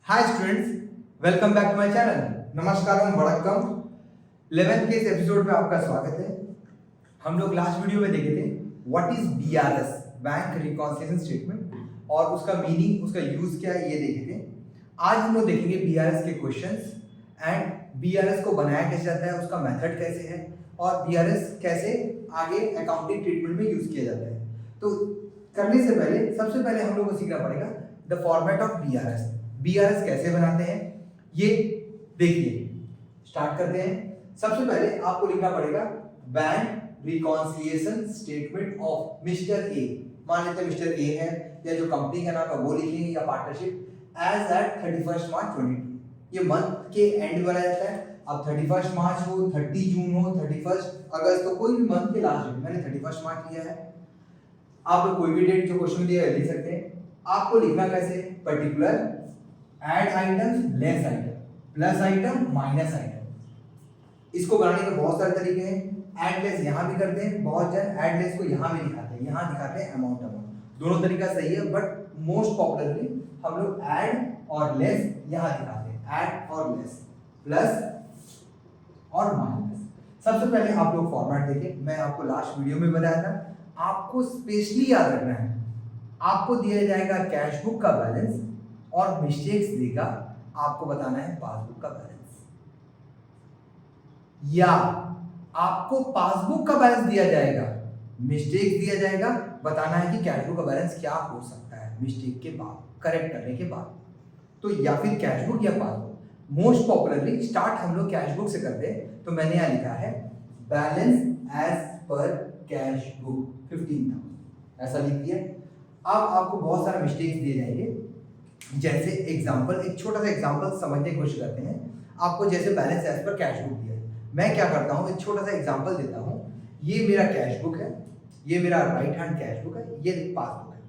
Hi students, welcome back to my channel. नमस्कारम वड़क्कम। 11th के इस एपिसोड में आपका स्वागत है। हम लोग लास्ट वीडियो में देखे थे what is BRS, bank reconciliation statement, और उसका मीनिंग, उसका यूज क्या है, ये देखे थे। आज हम लोग देखेंगे बीआरएस के क्वेश्चंस एंड बीआरएस को बनाया कैसे जाता है, उसका मेथड कैसे है और बीआरएस कैसे आगे अकाउंटिंग ट्रीटमेंट में यूज किया जाता है। तो करने से पहले सबसे पहले हम लोग को सीखना पड़ेगा the format of BRS. BRS कैसे बनाते हैं ये देखिए। स्टार्ट करते हैं। सबसे पहले आपको लिखना पड़ेगा bank reconciliation statement of mister A. मान लेते हैं मिस्टर ए है, या जो कंपनी का नाम है वो लिखेंगे, या पार्टनरशिप एज एट 31 मार्च 22। ये मंथ के एंड बनाया जाता है। अब 31 मार्च हो, 30 जून हो, 31 अगस्त, तो कोई भी मंथ के लास्ट डेट, मैंने 31 मार्च लिया है। आप लोग कोई भी डेट जो क्वेश्चन दिया है लिख सकते हैं। आपको लिखना कैसे, particular, add items, less item, plus item, minus item. इसको बनाने के बहुत सारे तरीके हैं। ऐड लेस यहाँ भी करते हैं, बहुत जन ऐड लेस को यहाँ भी दिखाते हैं, यहाँ दिखाते हैं अमाउंट। दोनों तरीका सही है, बट मोस्ट पॉपुलरली हम लोग ऐड और लेस यहाँ दिखाते हैं। ऐड और लेस, प्लस और माइनस। सबसे पहले आप लोग फॉर्मेट देखिए। मैं आपको लास्ट वीडियो में बताया था, आपको स्पेशली याद रखना है। आपको दिया जाएगा कैश बुक का बैलेंस और मिस्टेक्स देगा, आपको बताना है पासबुक का बैलेंस, या आपको पासबुक का बैलेंस दिया जाएगा, मिस्टेक्स दिया जाएगा, बताना है कि कैश बुक का बैलेंस क्या हो सकता है मिस्टेक के बाद, करेक्ट करने के बाद। तो या फिर कैश बुक या पासबुक। मोस्ट पॉपुलरली स्टार्ट हम लोग कैश बुक से करते हैं, तो मैंने यहां लिखा है balance as per cash book 15,000, ऐसा लिख दिया। अब आपको बहुत सारे मिस्टेक्स दिए जाएंगे। जैसे एग्जांपल, एक छोटा सा एग्जांपल समझने की कोशिश करते हैं। आपको जैसे balance as per cash book दिया है, मैं क्या करता हूँ, एक छोटा सा एग्जांपल देता हूँ। ये मेरा कैश बुक है, ये मेरा राइट हैंड कैश बुक है, ये पासबुक है।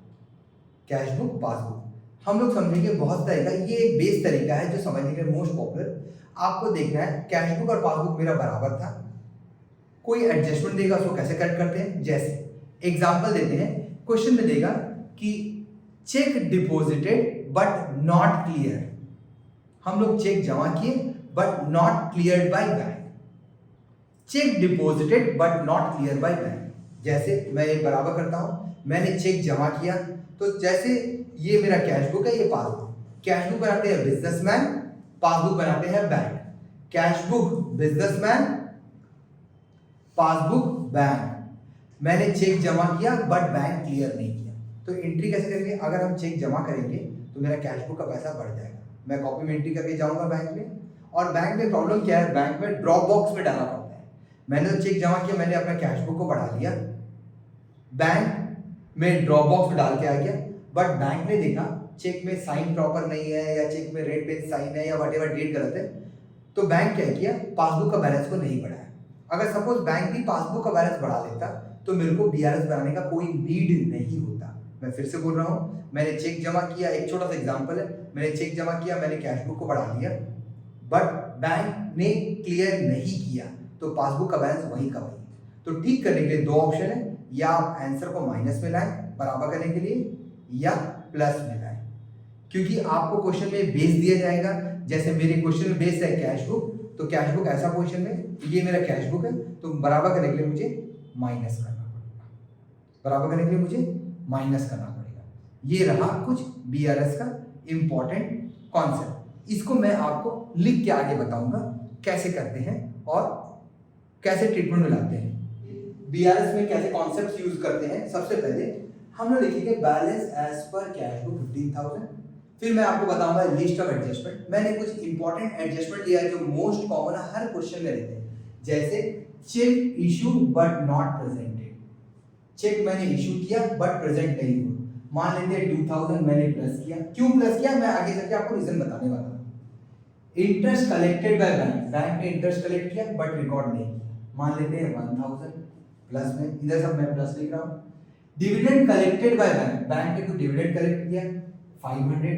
कैश बुक, पासबुक हम लोग समझेंगे बहुत तरीका। ये एक बेस तरीका है जो समझने के मोस्ट पॉपुलर। आपको देखना है कैश बुक और पासबुक मेरा बराबर था, कोई एडजस्टमेंट देगा उसको कैसे करेक्ट करते हैं। जैसे एग्जांपल देते हैं, क्वेश्चन में देगा कि check deposited but not clear. हम लोग चेक जमा किए but not cleared by bank. Check deposited but not clear by bank. जैसे मैं ये बराबर करता हूं, मैंने चेक जमा किया, तो जैसे ये मेरा कैश बुक है, ये पासबुक। कैश बुक बनाते हैं बिजनेसमैन, पासबुक बनाते हैं bank. Cash book businessman, passbook bank. मैंने चेक जमा किया बट बैंक क्लियर नहीं किया, तो एंट्री कैसे करेंगे। अगर हम चेक जमा करेंगे तो मेरा कैश बुक का पैसा बढ़ जाएगा, मैं कॉपी में एंट्री करके जाऊंगा बैंक में। और बैंक में प्रॉब्लम क्या है, बैंक में ड्रॉप बॉक्स में डालना पड़ता है। मैंने तो चेक जमा किया, मैंने अपना कैश बुक को बढ़ा लिया, बैंक में ड्रॉप बॉक्स में डाल के आ गया, बट बैंक ने देखा चेक में साइन प्रॉपर नहीं है, या चेक में रेड पेन साइन है, या व्हाटएवर डेट गलत है, तो बैंक क्या किया, पासबुक का बैलेंस को नहीं बढ़ाया। अगर सपोज बैंक भी पासबुक का बैलेंस बढ़ा लेता तो मेरे को बीआरएस बनाने का कोई नीड नहीं होता। मैं फिर से बोल रहा हूं, मैंने चेक जमा किया, एक छोटा सा एग्जांपल है, मैंने चेक जमा किया, मैंने कैश बुक को बढ़ा लिया, बट बैंक ने क्लियर नहीं किया, तो पासबुक का बैलेंस वहीं का वहीं। तो ठीक करने के लिए दो ऑप्शन है, या आप आंसर को माइनस में लाएं बराबर करने के लिए, या प्लस में लाएं। क्योंकि आपको क्वेश्चन में बेस दिया जाएगा। जैसे मेरे क्वेश्चन में बेस है कैश बुक, तो कैश बुक ऐसा पोजीशन में, ये मेरा कैश बुक है, तो बराबर करने के लिए मुझे माइनस करना पड़ेगा, बराबर करने के लिए मुझे माइनस करना पड़ेगा। ये रहा कुछ बीआरएस का इंपॉर्टेंट कॉन्सेप्ट। इसको मैं आपको लिख के आगे बताऊंगा कैसे करते हैं और कैसे ट्रीटमेंट में लाते हैं। बीआरएस में कैसे कॉन्सेप्ट्स यूज करते हैं। सबसे पहले हम लोग लिखेंगे balance as per cash book 15,000। फिर मैं आपको बताऊंगा लिस्ट ऑफ एडजस्टमेंट। मैंने कुछ इंपॉर्टेंट एडजस्टमेंट लिया है जो मोस्ट कॉमन हर क्वेश्चन में रहते हैं। जैसे cheque issue but not presented. Cheque मैंने इशू किया बट प्रेजेंट नहीं हुआ। मान लेते हैं 2000 मैंने प्लस किया। क्यों प्लस किया, मैं आगे चलके आपको रीजन बताने वाला हूं। Interest collected by bank, bank ने इंटरेस्ट कलेक्ट किया बट रिकॉर्ड नहीं किया, मान लेते हैं 1000 प्लस में, इधर सब मैं प्लस लिख रहा हूं। Dividend collected by bank, bank ने कुछ डिविडेंड कलेक्ट किया 500।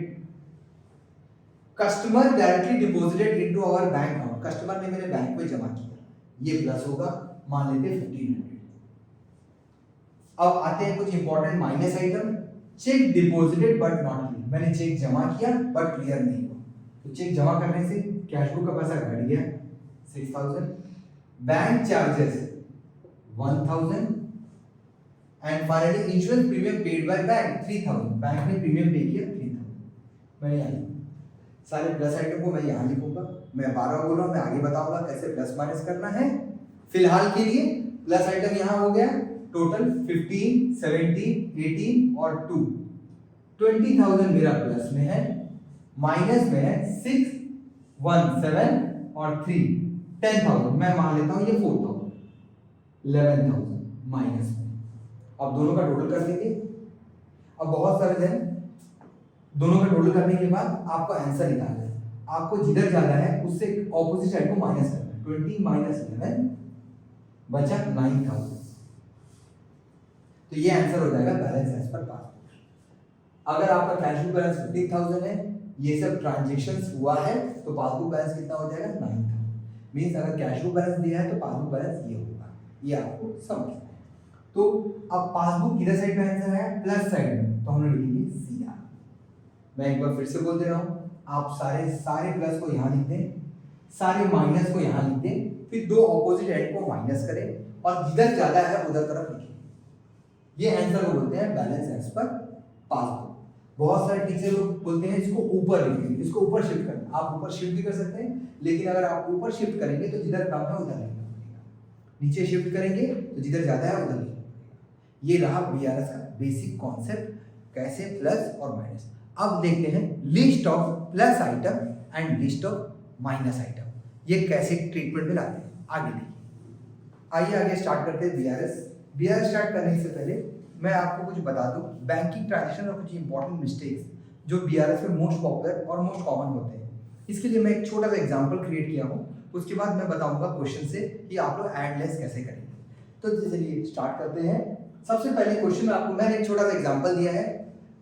Customer directly deposited into our bank account, customer ने मेरे बैंक में जमा किया, ये प्लस होगा, मान लेते हैं 1500। अब आते हैं कुछ important minus item. Check deposited but not clear, मैंने चेक जमा किया बट क्लियर नहीं हुआ, तो चेक जमा करने से कैश बुक का पैसा घट गया 6000, bank charges 1000 and finally insurance premium paid by bank 3000। Bank ने प्रीमियम पे किया 3000। मैं यहाँ सारे प्लस आइटम को मैं यहाँ लिखूंगा। मैं बार बार बोल रहा हूँ, मैं आगे बताऊंगा कैसे प्लस माइनस करना है। फिलहाल के लिए प्लस आइटम यहाँ हो गया टोटल 15, 17, 18 और 2। 20,000 मेरा प्लस में है, माइनस में है 6, 1, 7 और 3 10,000। मैं मान लेता हूँ ये 4,000, 11,000 माइनस में। अब दोनों का टोटल कर लेंगे। अब बहुत सारे दिन दोनों का टोटल करने के बाद आपको आंसर निकालना है। आपको जिधर जाना है उससे ऑपोजिट साइड को माइनस करना है। 20 माइनस 11 बचा 9,000। तो ये आंसर हो जाएगा बैलेंस एज पर पासबुक। अगर आपका कैश बुक बैलेंस 15,000 है, ये सब ट्रांजैक्शंस हुआ है, तो पासबुक बैलेंस कितना हो जाएगा 9,000। मींस अगर कैश बुक बैलेंस दिया है तो पासबुक बैलेंस ये होगा। ये आपको समझना है। तो अब पासबुक किधर साइड में आंसर है? प्लस साइड में, तो हम लोग लिखेंगे CR। मैं एक बार फिर से बोल दे रहा हूँ, आप सारे प्लस को यहाँ लिख दें, सारे माइनस को यहाँ लिख दें, फिर दो ऑपोजिट एंड को माइनस करें और जिधर ज्यादा है उधर तरफ लिखें। ये आंसर को बोलते हैं बैलेंस एज पर पासबुक। बहुत सारे टीचर लोग बोलते हैं इसको ऊपर लिखिए, इसको ऊपर शिफ्ट करना। आप ऊपर शिफ्ट भी कर सकते हैं, लेकिन अगर आप ऊपर शिफ्ट करेंगे तो जिधर कम है उधर लिखना पड़ेगा। नीचे शिफ्ट करेंगे तो जिधर ज्यादा है उधर लिखना पड़ेगा। ये रहा BRS का बेसिक कॉन्सेप्ट, कैसे प्लस और माइनस। अब देखते हैं list of plus item and list of minus item, ये कैसे ट्रीटमेंट में लाते हैं। आगे देखिए, आइए आगे स्टार्ट करते हैं BRS स्टार्ट करने से पहले मैं आपको कुछ बता दूं बैंकिंग ट्रांजैक्शन और कुछ इंपॉर्टेंट मिस्टेक्स जो BRS में मोस्ट पॉपुलर और मोस्ट कॉमन होते हैं। इसके लिए मैं एक छोटा सा एग्जांपल क्रिएट किया हूं, उसके बाद मैं बताऊंगा क्वेश्चन से कि आप लोग ऐड लेस कैसे करेंगे। तो चलिए स्टार्ट करते हैं। सबसे पहले क्वेश्चन में आपको मैंने एक छोटा सा एग्जांपल दिया है,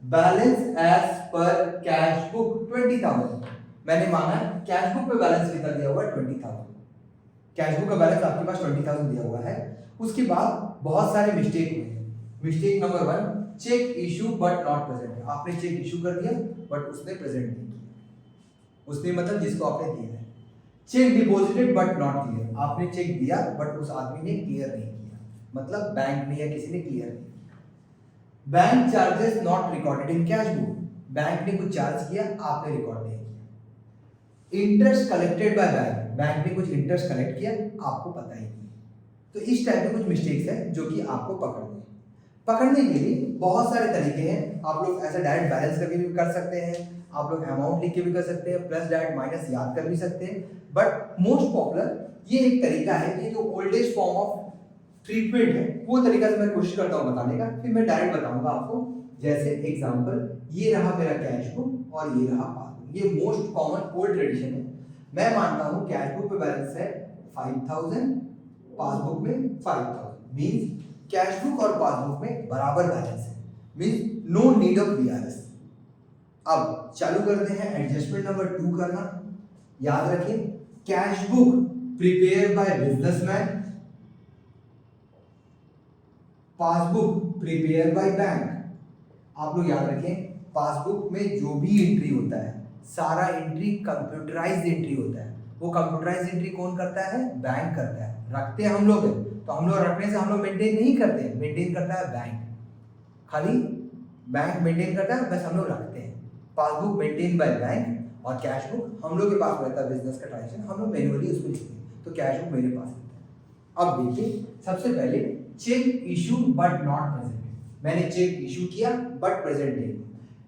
balance as per cash book 20,000। मैंने माना कैश बुक पे बैलेंस कितना दिया हुआ है 20,000। कैश बुक का बैलेंस आपके पास 20,000 दिया हुआ है। उसके बाद बहुत सारे मिस्टेक हुए हैं। Mistake number 1, cheque issue but not present. आपने चेक इशू कर दिया बट उसने प्रेजेंट नहीं किया। उसने मतलब जिसको आपने दिया है। Check deposited but not clear. आपने चेक दिया बट उस आदमी ने क्लियर नहीं किया, मतलब बैंक ने या किसी ने क्लियर नहीं किया। Bank charges not recorded in cash book. Bank ने कुछ चार्ज किया, आपने रिकॉर्ड नहीं किया। Interest collected by bank. Bank ने कुछ इंटरेस्ट कलेक्ट किया, आपको पता ही नहीं। तो इस टाइप के कुछ मिस्टेक्स हैं जो कि आपको पकड़ने के लिए बहुत सारे तरीके हैं। आप लोग ऐसा डायरेक्ट बैलेंस करके भी कर सकते हैं, आप लोग अमाउंट लिख के भी कर सकते हैं, प्लस डायरेक्ट माइनस याद कर भी सकते हैं। बट मोस्ट पॉपुलर ये एक तरीका है, ये जो ओल्डेस्ट फॉर्म ऑफ ट्रीटमेंट है वो तरीका से मैं कोशिश करता हूँ बताने का। फिर मैं डायरेक्ट बताऊंगा आपको। जैसे एग्जांपल, ये रहा मेरा कैश बुक और ये रहा पासबुक। ये मोस्ट कॉमन ओल्ड ट्रेडिशन है। मैं मानता हूँ कैश बुक पे बैलेंस है 5,000, पासबुक में 5,000। मींस कैश बुक और पासबुक में बराबर बैलेंस है, means no need of BRS। अब चालू करते हैं एडजस्टमेंट नंबर 2 करना। याद रखिए, cash book prepare by businessman, passbook prepare by bank. आप लोग याद रखें, पासबुक में जो भी एंट्री होता है सारा एंट्री कंप्यूटराइज्ड एंट्री होता है। वो कंप्यूटराइज्ड एंट्री कौन करता है? बैंक करता है। रखते हैं हम लोग, तो हम लोग रखने से हम लोग मेंटेन नहीं करते हैं, मेंटेन करता है बैंक। खाली बैंक मेंटेन करता है, बस हम लोग रखते हैं। पासबुक मेंटेन बाय बैंक और कैश बुक हम लोग के पास रहता है। बिजनेस का ट्रांजेक्शन हम लोग मैन्युअली उसको लिखते हैं, तो कैश बुक मेरे पास रहता है। अब देखिए, सबसे पहले cheque issue but not present. मैंने चेक इशू किया बट प्रेजेंट नहीं।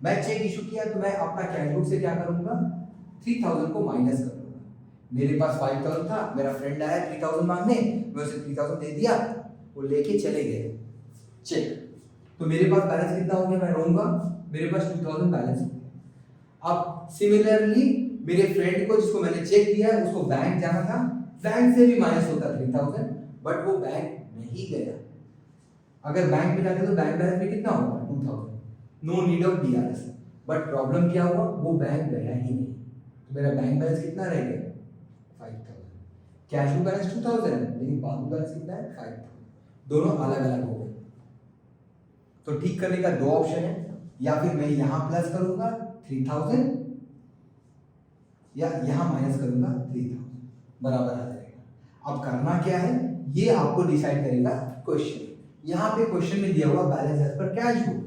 मैं चेक इशू किया तो मैं अपना कैश बुक से क्या करूंगा? 3,000 को माइनस कर दूंगा। मेरे पास 5,000 था, मेरा फ्रेंड आया 3,000 मांगने, मैं उसे 3,000 दे दिया, वो लेके चले गए चेक। तो मेरे पास बैलेंस कितना हो गया? मैं रहूंगा, मेरे पास 2,000 बैलेंस हो गया। अब सिमिलरली मेरे फ्रेंड को जिसको मैंने चेक दिया उसको बैंक जाना था, बैंक से भी माइनस होता 3,000, बट वो बैंक नहीं गया। अगर बैंक में जाते तो बैंक बैलेंस में कितना होगा? 2,000। No need of BRS। But problem क्या हुआ? वो बैंक गया ही नहीं, तो मेरा बैंक बैलेंस कितना रह गया? 5,000। कैश बुक बैलेंस 2,000 है, लेकिन पासबुक बैलेंस कितना है? 5,000। दोनों अलग अलग हो गए। तो ठीक करने का दो ऑप्शन है, या फिर मैं यहां प्लस करूंगा 3,000 या यहाँ माइनस करूंगा 3000, बराबर आ जाएगा। अब करना क्या है ये आपको डिसाइड करेगा क्वेश्चन। यहाँ पे क्वेश्चन में दिया हुआ balance as per cash book,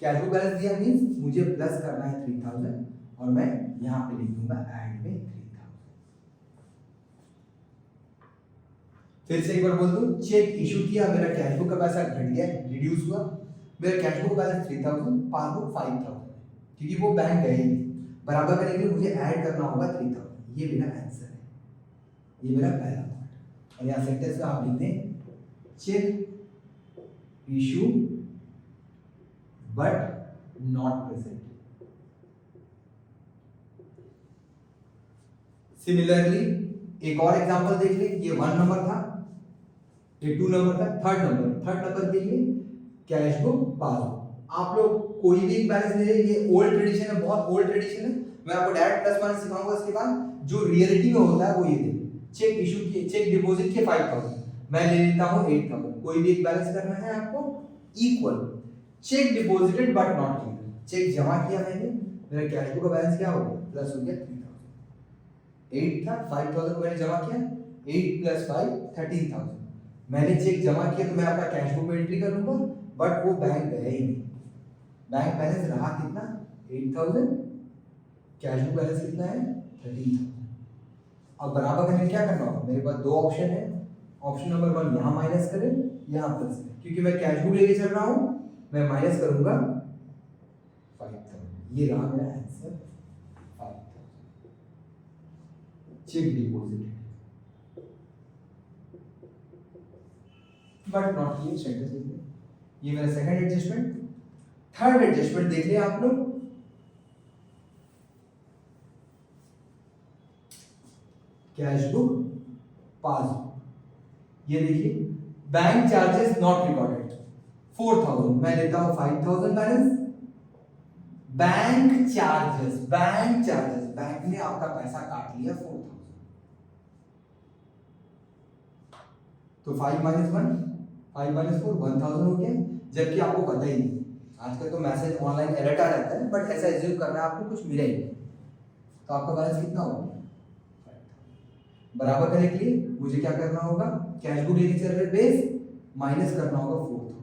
cash book balance दिया मीन्स मुझे प्लस करना है 3000 और मैं यहाँ पे लिख दूंगा ऐड में 3000। फिर से एक बार बोल दूं, चेक इशू किया, मेरा कैश बुक का पैसा घट गया, रिड्यूस हुआ, मेरा कैश बुक बैलेंस 3000, पासबुक 5000, क्योंकि वो बैंक गए ही बराबर करने के लिए मुझे ऐड करना होगा 3000। ये मेरा आंसर है, ये मेरा पहला पार्ट। और यहाँ सेंटेंस में आप लिख दें cheque issue but not present. Similarly एक और एग्जांपल देख ले, ये 1 नंबर था, ये 2 नंबर था, थर्ड नंबर के लिए कैश बुक पासबुक। आप लोग कोई भी एक बैलेंस ले, ये ओल्ड ट्रेडिशन है, बहुत ओल्ड ट्रेडिशन है, मैं आपको डायरेक्ट प्लस माइनस सिखाऊंगा। इसके बाद जो रियलिटी में होता है वो ये देखिए, चेक इशू किए, चेक डिपॉजिट के 5000, मैं ले लेता हूं 8000। कोई भी एक बैलेंस करना है आपको equal, cheque deposited but not clear, cheque जमा किया मैंने, मेरा कैश बुक का बैलेंस क्या हो गया, प्लस हो गया 3000। 8 था, 5000 मैंने जमा किया, 8 + 5 13000। मैंने चेक जमा किया तो मैं अपना कैश बुक में एंट्री करूंगा, बट वो बैंक गया ही नहीं, बैंक बैलेंस रहा कितना 8000, कैश बुक बैलेंस कितना है 13000। अब बराबर करने क्या करना होगा, मेरे पास 2 ऑप्शन है, ऑप्शन नंबर 1 यहाँ माइनस करें, यहाँ प्लस करें, क्योंकि मैं कैश बुक लेके चल रहा हूँ, मैं माइनस करूंगा 5000। ये रहा मेरा answer 5000, cheque deposit but not clear status. ये मेरा सेकंड एडजस्टमेंट। थर्ड एडजस्टमेंट देख लिया आप लोग, कैश बुक पासबुक, ये देखिए बैंक चार्जेस नॉट रिकॉर्डेड 4000, मैं लेता हूं 5000 बैलेंस, बैंक चार्जेस, बैंक ने आपका पैसा काट लिया 4000, तो 5 - 1 5 - 4 1000 हो गया। जबकि आपको पता ही नहीं, आजकल तो मैसेज ऑनलाइन अलर्ट आ जाता है, बट ऐसा एज्यूम करना है आपको कुछ मिला ही नहीं, तो आपका बैलेंस कितना होगा, बराबर करने के लिए मुझे क्या करना होगा, कैश बुक लेके चल रहे बेस माइनस करना होगा 4000,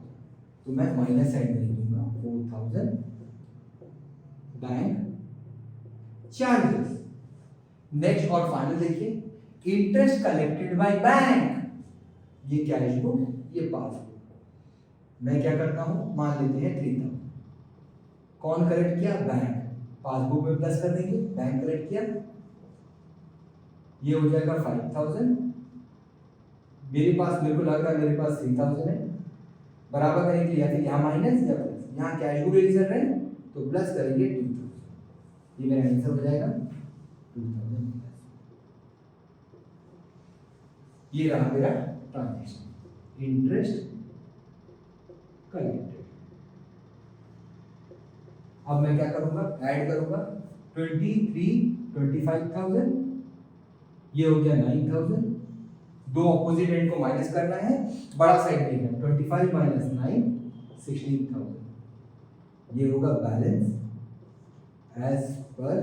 तो मैं माइनस साइड में लिख दूंगा 4000 बैंक चार्जेस। नेक्स्ट और फाइनल देखिए, इंटरेस्ट कलेक्टेड बाय बैंक, ये कैश बुक, ये पासबुक। मैं क्या करता हूं, मान लेते हैं 3000, कौन कलेक्ट किया, बैंक, पासबुक में प्लस कर देंगे, बैंक कलेक्ट किया, ये हो जाएगा 5000, मेरे को लग रहा है मेरे पास 3000 है, बराबर करेंगे या फिर यहाँ माइनस या प्लस, यहाँ कैश बुक लेके चल रहे हैं तो प्लस करेंगे 2000, ये मेरा आंसर हो जाएगा 2000। ये रहा मेरा ट्रांजैक्शन, इंटरेस्ट कलेक्टेड। अब मैं क्या करूंगा, ऐड करूंगा 25,000, ये हो गया 9000, दो ऑपोजिट एंड को माइनस करना है, बड़ा साइड देखना, 25 - 9 16,000, ये होगा बैलेंस एज पर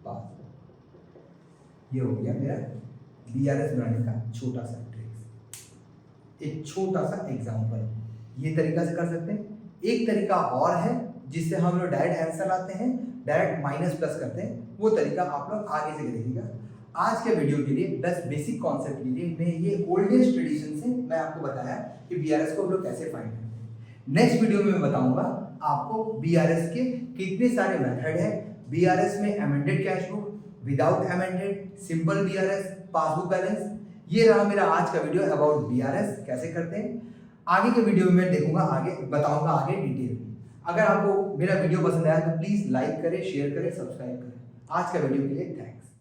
पासबुक। ये हो गया मेरा बीआरएस बनाने का छोटा सा ट्रिक्स, एक छोटा सा एग्जांपल। ये तरीका से कर सकते हैं। एक तरीका और है जिससे हम लोग डायरेक्ट आंसर लाते हैं, डायरेक्ट माइनस प्लस करते हैं, वो तरीका आप लोग आगे से देखिएगा। आज के वीडियो के लिए 10 बेसिक कॉन्सेप्ट के लिए मैं ये ओल्डेस्ट ट्रेडिशन से मैं आपको बताया कि बीआरएस को हम लोग कैसे फाइंड करते हैं। नेक्स्ट वीडियो में मैं बताऊंगा आपको बीआरएस के कितने सारे मेथड है, बीआरएस में amended cash book, without amended, simple BRS, passbook balance. ये रहा मेरा आज का वीडियो अबाउट बीआरएस कैसे करते हैं। आगे के वीडियो में मैं देखूंगा, आगे बताऊंगा आगे डिटेल में। अगर आपको मेरा वीडियो पसंद आया तो प्लीज लाइक करें, शेयर करें, सब्सक्राइब करें। आज का वीडियो के लिए थैंक्स।